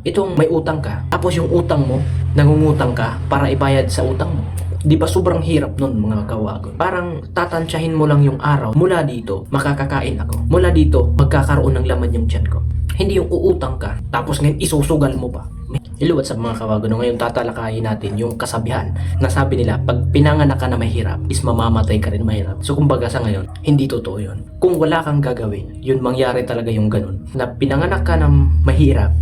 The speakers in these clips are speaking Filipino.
Itong may utang ka, tapos yung utang mo, nangungutang ka para ibayad sa utang mo. Di ba sobrang hirap nun mga kawagon? Parang tatansyahin mo lang yung araw, mula dito, makakakain ako. Mula dito, magkakaroon ng laman yung tiyan ko. Hindi yung uutang ka, tapos ngayon isusugal mo pa. Iluwat sa mga kawagon, ngayon tatalakayin natin yung kasabihan na sabi nila, pag pinanganak ka na mahirap, is mamamatay ka rin mahirap. So kumbaga sa ngayon, hindi totoo yun. Kung wala kang gagawin, yun mangyari talaga yung ganun. Na pinanganak ka na mahirap,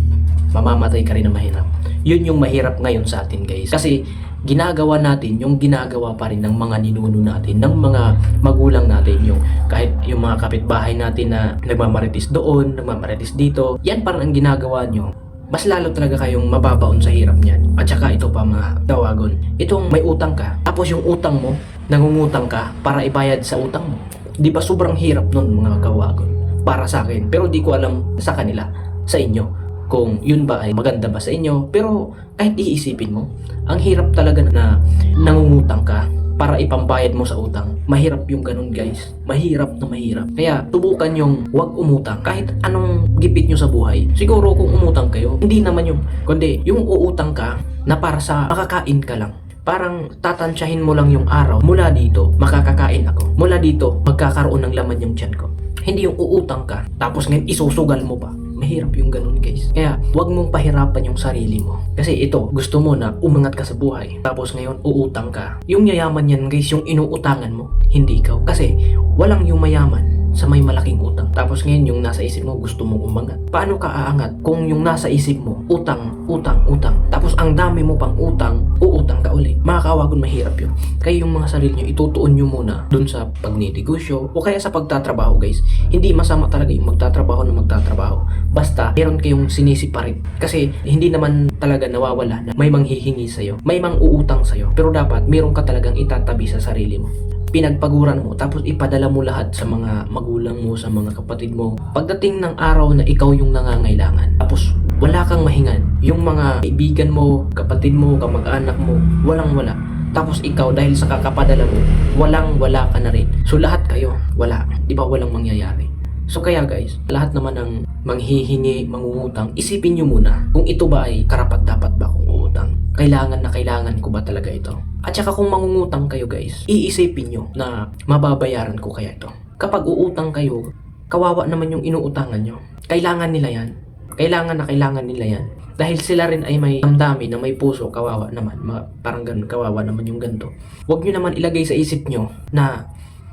mamamatay ka rin na mahirap. Yun yung mahirap ngayon sa atin guys. Kasi ginagawa natin yung ginagawa pa rin ng mga ninuno natin, ng mga magulang natin, yung kahit yung mga kapitbahay natin na nagmamaritis doon, nagmamaritis dito, yan parang ang ginagawa nyo. Mas lalo talaga kayong mababaon sa hirap niyan. At saka ito pa mga kawagon, itong may utang ka, tapos yung utang mo, nangungutang ka para ibayad sa utang mo. Di ba sobrang hirap nun mga kawagon? Para sa akin, pero di ko alam sa kanila, sa inyo, kung yun ba ay maganda ba sa inyo. Pero kahit iisipin mo, ang hirap talaga na nangungutang ka para ipambayad mo sa utang. Mahirap yung ganun guys. Mahirap na mahirap. Kaya subukan yung wag umutang kahit anong gipit nyo sa buhay. Siguro kung umutang kayo, hindi naman yung, kundi yung uutang ka na para sa makakain ka lang. Parang tatansyahin mo lang yung araw, mula dito, makakakain ako. Mula dito, magkakaroon ng laman yung tiyan ko. Hindi yung uutang ka, tapos ngayon isusugal mo pa. Mahirap yung ganun guys. Kaya huwag mong pahirapan yung sarili mo. Kasi ito, gusto mo na umangat ka sa buhay. Tapos ngayon uutang ka. Yung yayaman yan guys, yung inuutangan mo. Hindi ikaw. Kasi walang yung mayaman sa may malaking utang. Tapos ngayon yung nasa isip mo gusto mong umangat. Paano ka aangat kung yung nasa isip mo utang, utang, utang. Tapos ang dami mo pang utang, uutang ka uli. Mga kawagon, mahirap yun. Kaya yung mga sarili nyo, itutuon nyo muna dun sa pagninegosyo o kaya sa pagtatrabaho guys. Hindi masama talaga yung magtatrabaho na magtatrabaho. Basta meron kayong sinisiparin. Kasi hindi naman talaga nawawala na may manghihingi sa'yo, may mang-uutang sa'yo. Pero dapat meron ka talagang itatabi sa sarili mo. Pinagpaguran mo, tapos ipadala mo lahat sa mga magulang mo, sa mga kapatid mo. Pagdating ng araw na ikaw yung nangangailangan, tapos wala kang mahingan, yung mga kaibigan mo, kapatid mo, kamag-anak mo, walang-wala. Tapos ikaw, dahil sa kakapadala mo, walang-wala ka na rin. So lahat kayo, wala. Di ba walang mangyayari? So kaya guys, lahat naman ng manghihingi, mangungutang, isipin nyo muna kung ito ba ay karapat dapat ba kung uutang. Kailangan na kailangan ko ba talaga ito? At saka kung mangungutang kayo guys, iisipin nyo na mababayaran ko kaya ito. Kapag uutang kayo, kawawa naman yung inuutangan nyo. Kailangan nila yan. Kailangan nila yan. Dahil sila rin ay may damdamin na may puso, kawawa naman. Parang ganun, kawawa naman yung ganito. Huwag nyo naman ilagay sa isip nyo na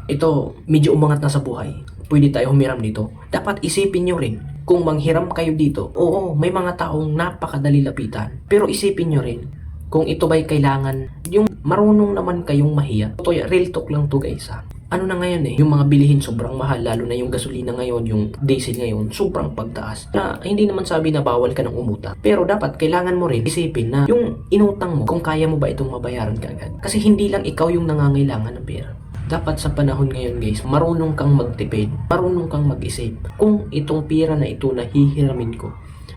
ito, medyo umangat na sa buhay. Pwede tayo humiram dito. Dapat isipin nyo rin, kung manghiram kayo dito, oo, may mga taong napakadali lapitan. Pero isipin nyo rin, kung ito ba'y kailangan, yung marunong naman kayong mahiya. Ito, real talk lang to guys ha. Ano na ngayon yung mga bilihin sobrang mahal, lalo na yung gasolina ngayon, yung diesel ngayon, sobrang pagtaas. Na hindi naman sabi na bawal ka ng umutang. Pero dapat kailangan mo rin isipin na yung inutang mo, kung kaya mo ba itong mabayaran ka agad. Kasi hindi lang ikaw yung nangangailangan ng pera. Dapat sa panahon ngayon guys, marunong kang magtipid, marunong kang mag-isip. Kung itong pera na ito na hihiramin ko,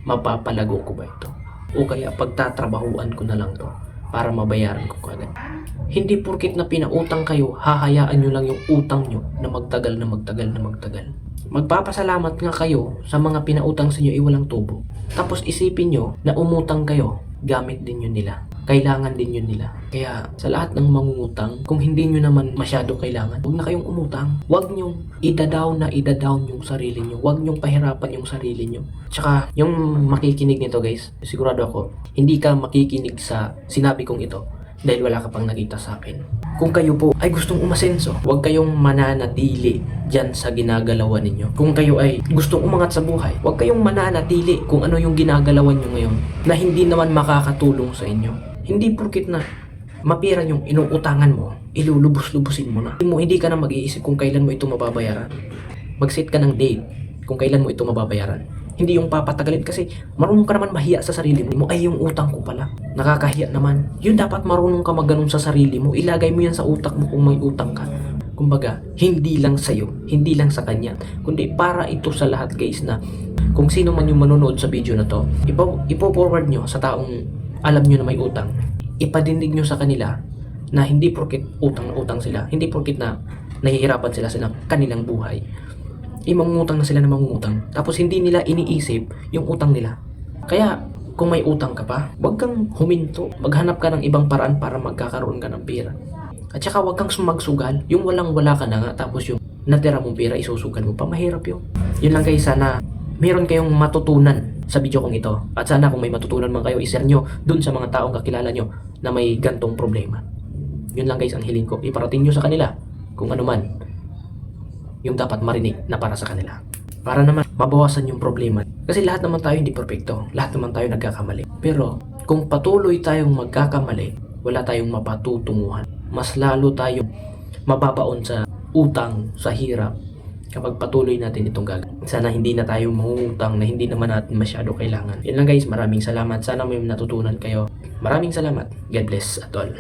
mapapalago ko ba ito? O kaya pagtatrabahuan ko na lang to para mabayaran ko kagad. Hindi porkit na pinautang kayo, hahayaan nyo lang yung utang nyo na magtagal na magtagal na magtagal. Magpapasalamat nga kayo sa mga pinautang sa inyo walang tubo. Tapos isipin nyo na umutang kayo, gamit din yun nila. Kailangan din yun nila. Kaya sa lahat ng mangungutang, kung hindi nyo naman masyado kailangan, huwag na kayong umutang. Huwag nyo ida-down yung sarili nyo. Huwag nyo pahirapan yung sarili nyo. Tsaka yung makikinig nito guys, sigurado ako, hindi ka makikinig sa sinabi kong ito dahil wala ka pang nakita sa akin. Kung kayo po ay gustong umasenso, huwag kayong mananatili dyan sa ginagalawan ninyo. Kung kayo ay gustong umangat sa buhay, huwag kayong mananatili kung ano yung ginagalawan nyo ngayon na hindi naman makakatulong sa inyo. Hindi porkit na mapira yung inuutangan mo, ilulubos-lubusin mo na. Hindi ka na mag-iisip kung kailan mo ito mababayaran. Mag-set ka ng date kung kailan mo ito mababayaran. Hindi yung papatagalin kasi marunong ka naman mahiya sa sarili mo. Ay, yung utang ko pala, nakakahiya naman. Yun dapat marunong ka magganon sa sarili mo. Ilagay mo yan sa utak mo kung may utang ka. Kumbaga, hindi lang sa'yo, hindi lang sa kanya, kundi para ito sa lahat guys na kung sino man yung manonood sa video na to, ipo-forward nyo sa taong alam nyo na may utang. Ipadindig nyo sa kanila na hindi porkit utang na utang sila, hindi porkit na nahihirapan sila sa kanilang buhay. Mangungutang na sila na mangungutang. Tapos hindi nila iniisip yung utang nila. Kaya kung may utang ka pa, huwag kang huminto. Maghanap ka ng ibang paraan para magkakaroon ka ng pera. At saka huwag kang sumagsugal. Yung walang-wala ka na nga, tapos yung natira mong pera, isusugal mo pa. Mahirap yun. Yun lang guys, sana meron kayong matutunan sa video kong ito. At sana kung may matutunan man kayo, i-share nyo dun sa mga taong kakilala nyo na may gantong problema. Yun lang guys ang hiling ko. Iparating nyo sa kanila kung ano man yung dapat marinig na para sa kanila. Para naman mabawasan yung problema. Kasi lahat naman tayo hindi perfecto. Lahat naman tayo nagkakamali. Pero kung patuloy tayong magkakamali, wala tayong mapatutunguhan. Mas lalo tayong mababaon sa utang, sa hirap, kapag patuloy natin itong gagawin. Sana hindi na tayo mangungutang na hindi naman natin masyado kailangan. Yan lang guys, maraming salamat. Sana may natutunan kayo. Maraming salamat. God bless at all.